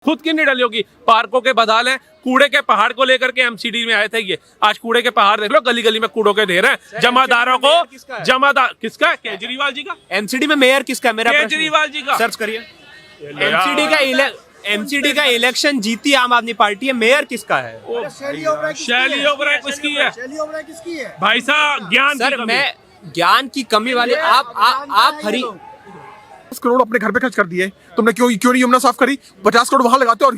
खुद की नहीं डली होगी। पार्कों के बदहाल हैं, कूड़े के पहाड़ को लेकर के एमसीडी में आए थे ये। आज कूड़े के पहाड़ देख लो, गली गली में कूड़ों के ढेर हैं। जमादारों को जमादार किसका? केजरीवाल जी का। एमसीडी में मेयर किसका? मेरा केजरीवाल जी का। सर्च करिए। एमसीडी का इलेक्शन जीती आम आदमी पार्टी है, मेयर किसका है? शैली ओबराय किसकी है? भाई साहब ज्ञान सर, मैं ज्ञान की कमी वाले आप हरी 50 करोड़ अपने घर पे खर्च कर दिए। तुमने क्यों नहीं यमुना साफ करी? 50 करोड़ वहां लगाते हो और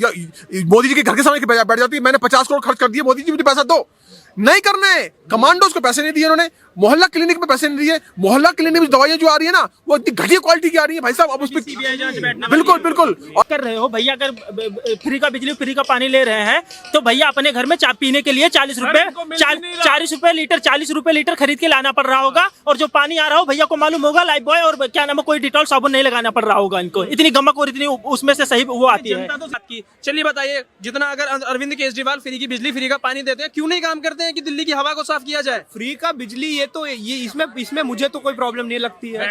मोदी जी के घर के सामने बैठ जाती है। मैंने 50 करोड़ खर्च कर दिए, मोदी जी मुझे पैसा दो। नहीं करना है। कमांडोज को पैसे नहीं दिए उन्होंने, मोहल्ला क्लिनिक में पैसे नहीं दिए। मोहल्ला क्लिनिक में दवाइयां जो आ रही है ना, वो इतनी घटिया क्वालिटी की आ रही है भाई साहब। अब उस पर बिल्कुल कर रहे हो भैया, अगर फ्री का बिजली फ्री का पानी ले रहे हैं तो भैया अपने घर में चाय पीने के लिए 40 रुपए लीटर 40 रुपए लीटर खरीद के लाना पड़ रहा होगा। और जो पानी आ रहा हो भैया को मालूम होगा, लाइफ बॉय और क्या नाम है, कोई डिटॉल साबुन नहीं लगाना पड़ रहा होगा इनको। इतनी गमक और इतनी उसमें से सही वो आती है। चलिए बताइए, जितना अगर अरविंद केजरीवाल फ्री की बिजली फ्री का पानी देते हैं, क्यों नहीं काम करते हैं कि दिल्ली की हवा को साफ किया जाए? फ्री का बिजली ये इसमें मुझे तो कोई प्रॉब्लम नहीं लगती है।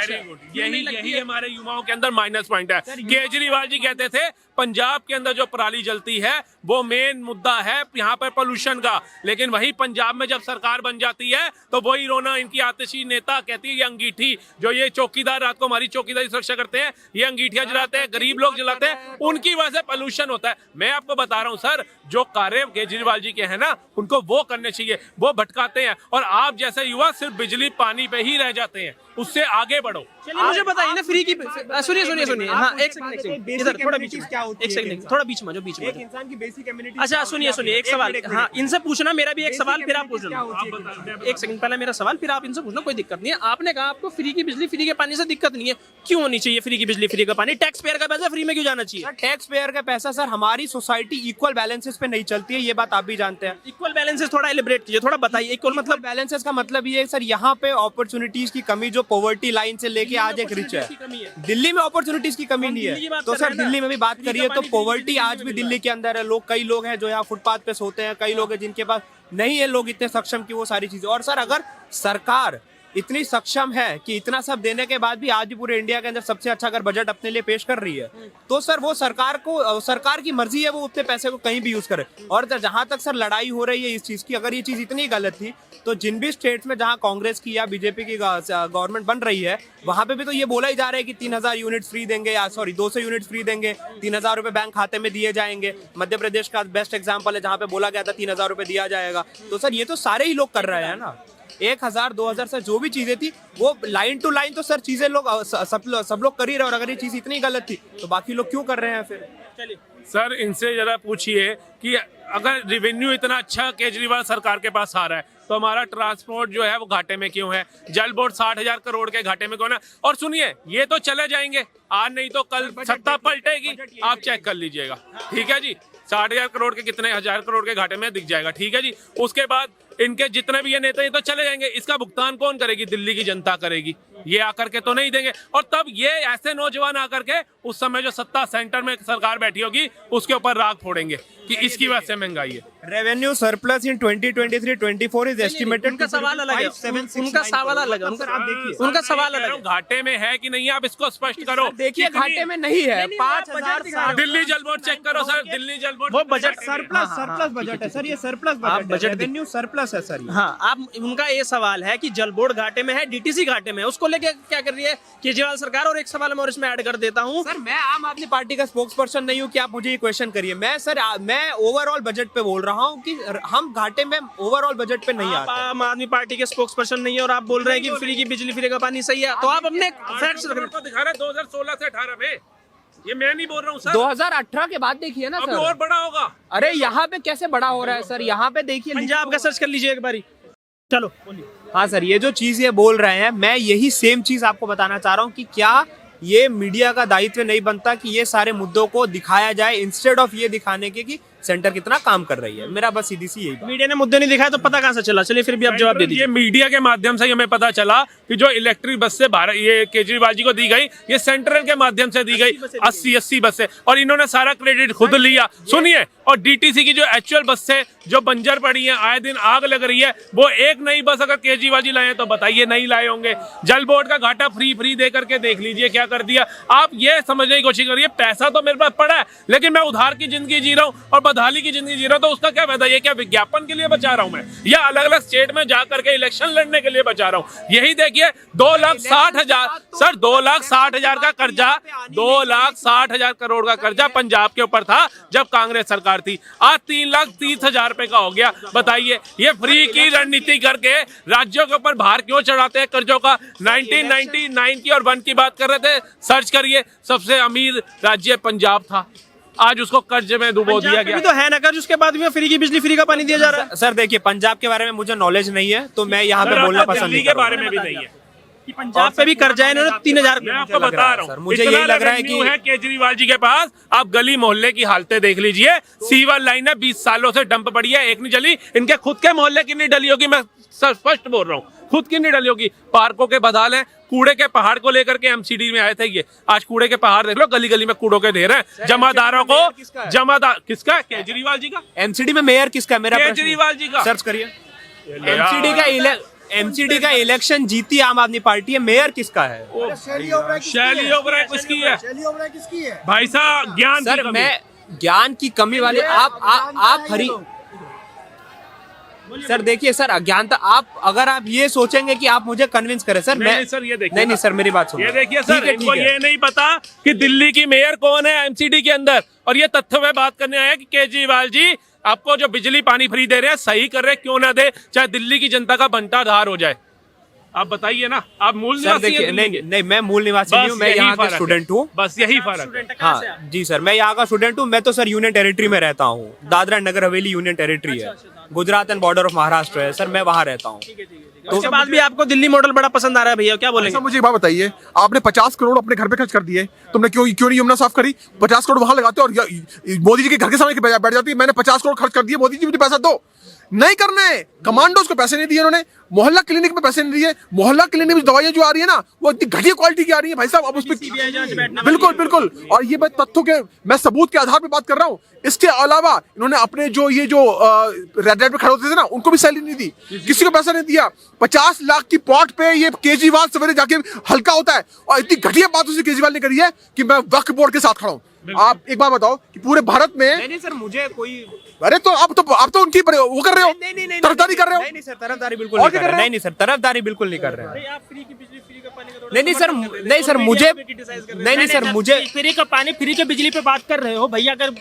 यही हमारे युवाओं के अंदर माइनस पॉइंट है। केजरीवाल जी कहते थे पंजाब के अंदर जो पराली जलती है वो मेन मुद्दा है यहाँ पर पोल्यूशन का, लेकिन वही पंजाब में जब सरकार बन जाती है तो वही रोना इनकी आतिशी नेता कहती है ये अंगीठी जो ये चौकीदार रात को हमारी चौकीदारी सुरक्षा करते हैं, ये अंगीठियां जलाते हैं, गरीब लोग जलाते हैं, उनकी वजह से पोल्यूशन होता है। मैं आपको बता रहा हूँ सर, जो कार्य केजरीवाल जी के हैं ना उनको वो करने चाहिए, वो भटकाते हैं। और आप जैसे युवा सिर्फ बिजली पानी पे ही रह जाते हैं, उससे आगे बढ़ो। चलिए मुझे बताइए ना, फ्री की सुनिए हाँ, एक सेकंड इधर थोड़ा बीच में, एक सेकंड थोड़ा बीच में, जो बीच में एक इंसान की बेसिक कम्युनिटी। अच्छा सुनिए एक सवाल, हाँ इनसे पूछना, मेरा भी एक सवाल फिर आप पूछना। एक सेकंड पहले मेरा सवाल, फिर आप इनसे पूछना, कोई दिक्कत नहीं है। आपने कहा आपको फ्री की बिजली फ्री के पानी से दिक्कत नहीं है, क्यों होनी चाहिए फ्री की बिजली फ्री का पानी? टैक्स पेयर का पैसा फ्री में क्यों जाना चाहिए? टैक्स पेयर का पैसा सर, हमारी सोसाइटी इक्वल बैलेंसेस पे नहीं चलती है, ये बात आप भी जानते हैं। इक्वल बैलेंसेस थोड़ा एलिब्रेट कीजिए, थोड़ा बताइए। इक्वल मतलब बैलेंसेस का मतलब ये है सर, यहाँ पे अपॉर्चुनिटीज की कमी, जो पॉवर्टी लाइन से लेके आज एक रिच है। दिल्ली में अपॉर्चुनिटीज की कमी नहीं है, तो सर दिल्ली में भी बात करिए तो पॉवर्टी आज भी दिल्ली के अंदर है। कई लोग हैं जो यहाँ फुटपाथ पे सोते हैं, कई लोग हैं जिनके पास नहीं है लोग इतने सक्षम की वो सारी चीजें। और सर अगर सरकार इतनी सक्षम है कि इतना सब देने के बाद भी आज भी पूरे इंडिया के अंदर सबसे अच्छा अगर बजट अपने लिए पेश कर रही है, तो सर वो सरकार की मर्जी है, वो उतने पैसे को कहीं भी यूज करे। और जहां तक सर लड़ाई हो रही है इस चीज की, अगर ये चीज इतनी गलत थी तो जिन भी स्टेट्स में जहां कांग्रेस की या बीजेपी की गवर्नमेंट बन रही है, वहां पे भी तो ये बोला ही जा रहा है कि 3000 यूनिट फ्री देंगे, या सॉरी 200 यूनिट फ्री देंगे, 3000 रुपए बैंक खाते में दिए जाएंगे। मध्य प्रदेश का बेस्ट एग्जाम्पल है जहाँ पे बोला गया था 3000 रुपए दिया जाएगा। तो सर ये तो सारे ही लोग कर रहे हैं ना। 1000 2000 से जो भी चीजें थी वो लाइन टू लाइन तो सर चीजें लोग सब लोग कर ही रहे। और अगर ये चीज इतनी गलत थी तो बाकी लोग क्यों कर रहे हैं फिर? चलिए सर इनसे जरा पूछिए कि अगर रेवेन्यू इतना अच्छा केजरीवाल सरकार के पास आ रहा है तो हमारा ट्रांसपोर्ट जो है वो घाटे में क्यों है? जल बोर्ड 60,000 करोड़ के घाटे में क्यों है? और सुनिए, ये तो चले जाएंगे आज नहीं तो कल सत्ता पलटेगी, आप चेक कर लीजिएगा, ठीक है जी। 60,000 करोड़ के कितने हजार करोड़ के घाटे में दिख जाएगा, ठीक है जी। उसके बाद इनके जितने भी ये नेता ये तो चले जाएंगे, इसका भुगतान कौन करेगी? दिल्ली की जनता करेगी। ये आकर के तो नहीं देंगे। और तब ये ऐसे नौजवान आकर के उस समय जो सत्ता सेंटर में सरकार बैठी होगी उसके ऊपर राग फोड़ेंगे कि इसकी वजह से महंगाई है। Revenue surplus in 2023-24 is estimated. उनका सवाल अलग है, उनका सवाल अलग है, उनका सवाल अलग है। घाटे में है कि नहीं, आप इसको स्पष्ट करो। देखिए घाटे में नहीं है, 5000। दिल्ली जल बोर्ड चेक करो सर, दिल्ली जल बोर्ड वो बजट सरप्लस बजट है सर, ये सरप्लस बजट है, रेवेन्यू सरप्लस है सर। हाँ, आप उनका ये सवाल है कि जल बोर्ड घाटे में है, डीटीसी घाटे में, उसको लेके क्या कर रही है केजरीवाल सरकार? और एक सवाल मैं और इसमें ऐड कर देता हूँ सर, मैं आम आदमी पार्टी का स्पोक्स पर्सन नहीं हूँ कि आप मुझे ये क्वेश्चन करिए। मैं ओवरऑल बजट पे बोल रहा हूँ कि हम घाटे में ओवरऑल बजट पे नहीं आते। आम आदमी पार्टी के स्पोक्स पर्सन नहीं है और आप बोल रहे हैं कि फ्री की बिजली फ्री का पानी सही है, तो आप अपने फैक्ट्स दिखा रहे 2016 से 18 में। ये मैं नहीं बोल रहा हूँ सर, 2018 के बाद देखिए ना सर, और बड़ा होगा। अरे यहाँ पे कैसे बड़ा हो रहा है सर? यहाँ पे देखिए, पंजाब का सर्च कर लीजिए एक बारी। चलो बोलिए। हाँ सर, ये जो चीज ये बोल रहे हैं, मैं यही सेम चीज आपको बताना चाह रहा हूँ कि क्या ये मीडिया का दायित्व नहीं बनता कि ये सारे मुद्दों को दिखाया जाए, इंस्टेड ऑफ ये दिखाने के कि सेंटर कितना काम कर रही है। मेरा बस सीधी सी यही बात। मीडिया ने मुद्दे नहीं दिखाया तो पता कहाँ से चला? चलिए फिर भी आप जवाब दे ये दीजिए। मीडिया के माध्यम से ही हमें पता चला कि जो इलेक्ट्रिक बस से भारत ये केजरीवाल जी को दी गई, ये सेंट्रल के माध्यम से दी गई 80 बसें, और इन्होंने सारा क्रेडिट खुद लिया। सुनिए, और डीटीसी की जो एक्चुअल बस से जो बंजर पड़ी है, आए दिन आग लग रही है, वो एक नई बस अगर केजरीवाल जी लाए तो बताइए नहीं लाए होंगे। जल बोर्ड का घाटा फ्री दे करके देख लीजिए क्या कर दिया। आप ये समझने की कोशिश करिए, पैसा तो मेरे पास पड़ा है लेकिन मैं उधार की जिंदगी जी रहा हूँ और बदहाली की जिंदगी जी रहा हूँ, तो उसका क्या फायदा? ये क्या विज्ञापन के लिए बचा रहा हूँ मैं, या अलग अलग स्टेट में जा करके इलेक्शन लड़ने के लिए बचा रहा हूँ? यही देखिए 2,60,000 सर, 2,60,000 का कर्जा, 2,60,000 करोड़ का कर्जा पंजाब के ऊपर था जब कांग्रेस सरकार थी। आज 3,30,000 रुपए का हो गया। बताइए, ये फ्री की रणनीति करके राज्यों के ऊपर भार क्यों चढ़ाते हैं कर्जों का? 1999 की और 1 की बात कर रहे थे, सर्च करिए, सबसे अमीर राज्य पंजाब था, आज उसको कर्ज में डुबो दिया गया। भी तो है ना कर्ज, उसके बाद भी फ्री की बिजली फ्री का पानी दिया जा रहा है। सर देखिए, पंजाब के बारे में मुझे नॉलेज नहीं है तो मैं यहाँ पे बोलना पसंद दिल्ली नहीं के करूंगा। बारे में भी नहीं है कि पंजाब पे भी कर्जा है, इन्होंने 3,000। मैं आपको बता रहा सर, हूँ, मुझे यही लग रहा है कि केजरीवाल जी के पास। आप गली मोहल्ले की हालतें देख लीजिए, सीवर लाइन है 20 सालों से डंप पड़ी है, एक नहीं जली। इनके खुद के मोहल्ले की नहीं डली होगी, मैं स्पष्ट बोल रहा हूँ, खुद की नहीं डली होगी। पार्कों के बदहाल है, कूड़े के पहाड़ को लेकर के एमसीडी में आए थे ये, आज कूड़े के पहाड़ देख लो, गली गली में कूड़ों के ढेर हैं। जमादारों को जमादार किसका? केजरीवाल जी का। एमसीडी में मेयर किसका है? मेरा केजरीवाल जी का। सर्च करिए। एमसीडी का इलेक्शन जीती आम आदमी पार्टी है, मेयर किसका है? शैली ओबराय किसकी है? भाई साहब, ज्ञान सर की कमी। मैं ज्ञान की कमी वाले आप हरी सर देखिए सर, अज्ञानता अगर आप ये सोचेंगे कि आप मुझे कन्विंस करें सर, नहीं सर, ये देखिए नहीं सर, मेरी बात सुनिए। ये देखिए सर, ठीक है, इनको ठीक है। ये नहीं पता कि दिल्ली की मेयर कौन है एमसीडी के अंदर, और ये तथ्य में बात करने आया कि केजरीवाल जी आपको जो बिजली पानी फ्री दे रहे हैं, सही कर रहे हैं, क्यों ना दे, चाहे दिल्ली की जनता का बंटाधार हो जाए। आप बताइए ना, आप मूल सर निवासी देखिए, हैं नहीं दिल्ली के? नहीं, मैं मूल निवासी नहीं हूँ, मैं यहाँ का स्टूडेंट हूँ। बस यही फर्क है। हाँ जी सर, मैं यहाँ का स्टूडेंट हूँ। मैं तो सर यूनियन टेरिटरी में रहता हूँ, दादरा नगर हवेली यूनियन टेरिटरी है, Gujarat and border of Maharashtra है सर, मैं वहाँ रहता हूँ। तो उसके बाद भी आपको दिल्ली मॉडल बड़ा पसंद आ रहा है भैया, क्या बोलेंगे? मुझे एक बात बताइए, आपने 50 करोड़ अपने घर पे खर्च कर दिए, तुमने क्यों नहीं यमुना साफ करी? 50 करोड़ वहां लगाते हो और मोदी जी के घर के सामने बैठ जाती है, मैंने 50 करोड़ खर्च कर दिए, मोदी जी मुझे पैसा दो। नहीं करना है। कमांडोज को पैसे नहीं दिए इन्होंने, मोहल्ला क्लिनिक में पैसे नहीं दिए। मोहल्ला क्लिनिक में दवाइयां जो आ रही है ना, वो इतनी घटिया क्वालिटी की आ रही है भाई साहब। अब उस पर बिल्कुल और ये मैं तथ्यों के, मैं सबूत के आधार पे बात कर रहा हूँ। इसके अलावा इन्होंने अपने जो रेड लाइट पे खड़े होते थे ना, उनको भी सैलरी नहीं दी, किसी को पैसा नहीं दिया। 50 लाख की पॉट पे ये केजरीवाल सवेरे जाके हल्का होता है, और इतनी घटिया बात उसे केजरीवाल ने करी है कि मैं वक्फ बोर्ड के साथ खड़ा हूँ। आप एक बात बताओ कि पूरे भारत में, नहीं सर, मुझे कोई, अरे तो आप तो उनकी वो कर रहे हो, तरफदारी कर रहे हो। नहीं सर, तरफदारी बिल्कुल नहीं कर रहे। नहीं सर, तरफदारी बिल्कुल नहीं कर रहे हैं। नहीं सर, नहीं सर, मुझे नहीं सर, मुझे फ्री का पानी, फ्री के बिजली पे बात कर रहे हो भैया। अगर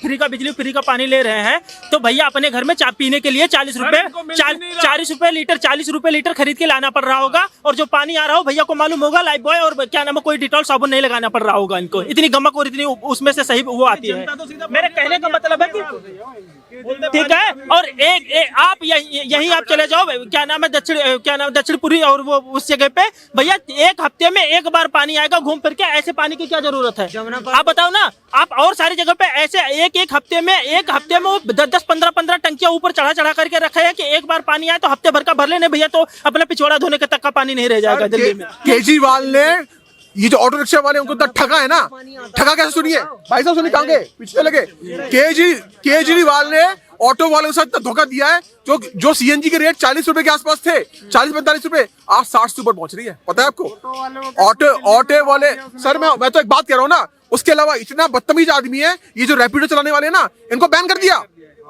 फ्री का बिजली फ्री का पानी ले रहे हैं तो भैया अपने घर में चाय पीने के लिए 40 रुपए लीटर 40 रुपए लीटर खरीद के लाना पड़ रहा होगा, और जो पानी आ रहा हो भैया को मालूम होगा, लाइफ बॉय और क्या नाम है, कोई डिटॉल साबुन नहीं लगाना पड़ रहा होगा इनको। इतनी गमक और इतनी उसमें से सही वो आती है। मेरे कहने का मतलब है कि ठीक है, और आप यहीं आप चले जाओ, क्या नाम है, दक्षिणपुरी और वो उस जगह पे भैया एक हफ्ते में एक बार पानी आएगा घूम फिर के। ऐसे पानी की क्या जरूरत है? आप बताओ ना। आप और सारी जगह पे ऐसे एक हफ्ते में वो 10-15 टंकियां ऊपर चढ़ा करके रखा है कि एक बार पानी आए तो हफ्ते भर का भर लेने भैया, तो अपना पिछवाड़ा धोने के तक का पानी नहीं रह जाएगा दिल्ली में। केजरीवाल ने ये जो ऑटो रिक्शा वाले उनको ठगा है ना, ठगा कैसे सुनिए भाई साहब, सुनिए कहां पीछे लगे। केजरीवाल ने ऑटो वालों के साथ धोखा दिया है। जो सीएनजी के रेट 40 रुपए के आसपास थे, 40-45 रुपए, आज 60 से ऊपर पहुंच रही है। पता है आपको? ऑटो वाले सर, मैं तो एक बात कह रहा हूँ ना। उसके अलावा इतना बदतमीज आदमी है ये जो रैपिडो चलाने वाले ना, इनको बैन कर दिया।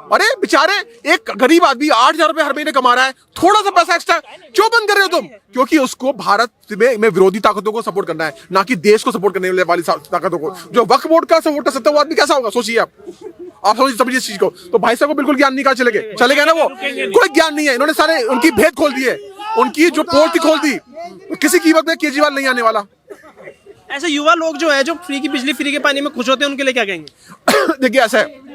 अरे बेचारे, एक गरीब आदमी 8,000 रुपए हर महीने कमा रहा है, थोड़ा सा पैसा एक्स्ट्रा क्यों बंद कर रहे हो तुम? क्योंकि उसको भारत में विरोधी ताकतों को सपोर्ट करना है, ना कि देश को सपोर्ट करने वाली ताकतों को। जो वक्फ बोर्ड का सपोर्ट कर सकता है वो आदमी कैसा होगा, सोचिए आप समझिए इस चीज को। तो भाई साहब को बिल्कुल ज्ञान नहीं, कहा चले गए ना, वो कोई ज्ञान नहीं है। इन्होंने सारे उनकी भेद खोल दिए, उनकी जो पोर्ट खोल दी। किसी कीमत में केजरीवाल नहीं आने वाला। ऐसे युवा लोग जो है, जो फ्री की बिजली फ्री के पानी में खुश होते हैं, उनके लिए क्या कहेंगे? देखिए ऐसा है,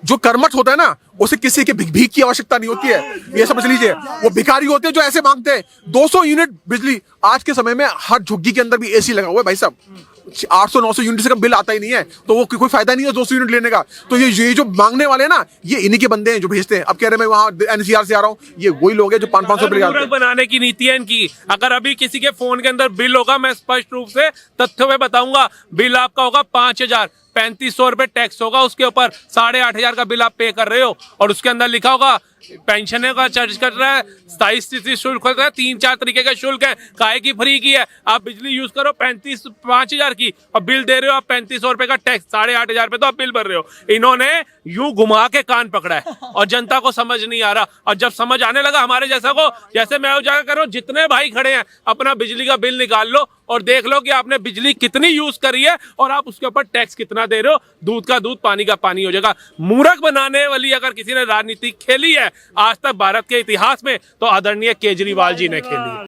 जो कर्मठ होता है ना, उसे किसी के भीख की आवश्यकता नहीं होती है, ये समझ लीजिए। वो भिखारी होते हैं जो ऐसे मांगते हैं। 200 यूनिट बिजली आज के समय में, हर झुग्गी के अंदर भी एसी लगा हुआ है भाई साहब। 800-900 यूनिट से कम बिल आता ही नहीं है, तो वो कोई फायदा नहीं है 200 यूनिट लेने का। तो ये जो मांगने वाले हैं ना, ये इन्हीं के बंदे हैं जो भेजते हैं। अब कह रहे मैं वहां एनसीआर से आ रहा हूँ, ये वही लोग हैं जो 500-500 रुपए मूर्ख बनाने की नीति है इनकी। अगर अभी किसी के फोन के अंदर बिल होगा, मैं स्पष्ट रूप से तथ्यों में बताऊंगा, बिल आपका होगा 5000, 3500 रुपए टैक्स होगा उसके ऊपर, 8500 का बिल आप पे कर रहे हो, और उसके अंदर लिखा होगा पेंशन का चार्ज कर रहा है, 27 शुल्क होता है, 3-4 तरीके का शुल्क है, काहे की फ्री की है। आप बिजली यूज करो 5000 की, और बिल दे रहे हो आप 3500 रुपए का टैक्स, 8500 रुपए तो आप बिल भर रहे हो। इन्होंने यूं घुमा के कान पकड़ा है और जनता को समझ नहीं आ रहा। और जब समझ आने लगा हमारे जैसा को, जैसे मैं जाकर करो, जितने भाई खड़े हैं अपना बिजली का बिल निकाल लो और देख लो कि आपने बिजली कितनी यूज करी है और आप उसके ऊपर टैक्स कितना दे रहे हो। दूध का दूध, पानी का पानी हो जाएगा। मूर्ख बनाने वाली अगर किसी ने राजनीति खेली है आज तक भारत के इतिहास में, तो आदरणीय केजरीवाल जी ने खेली है।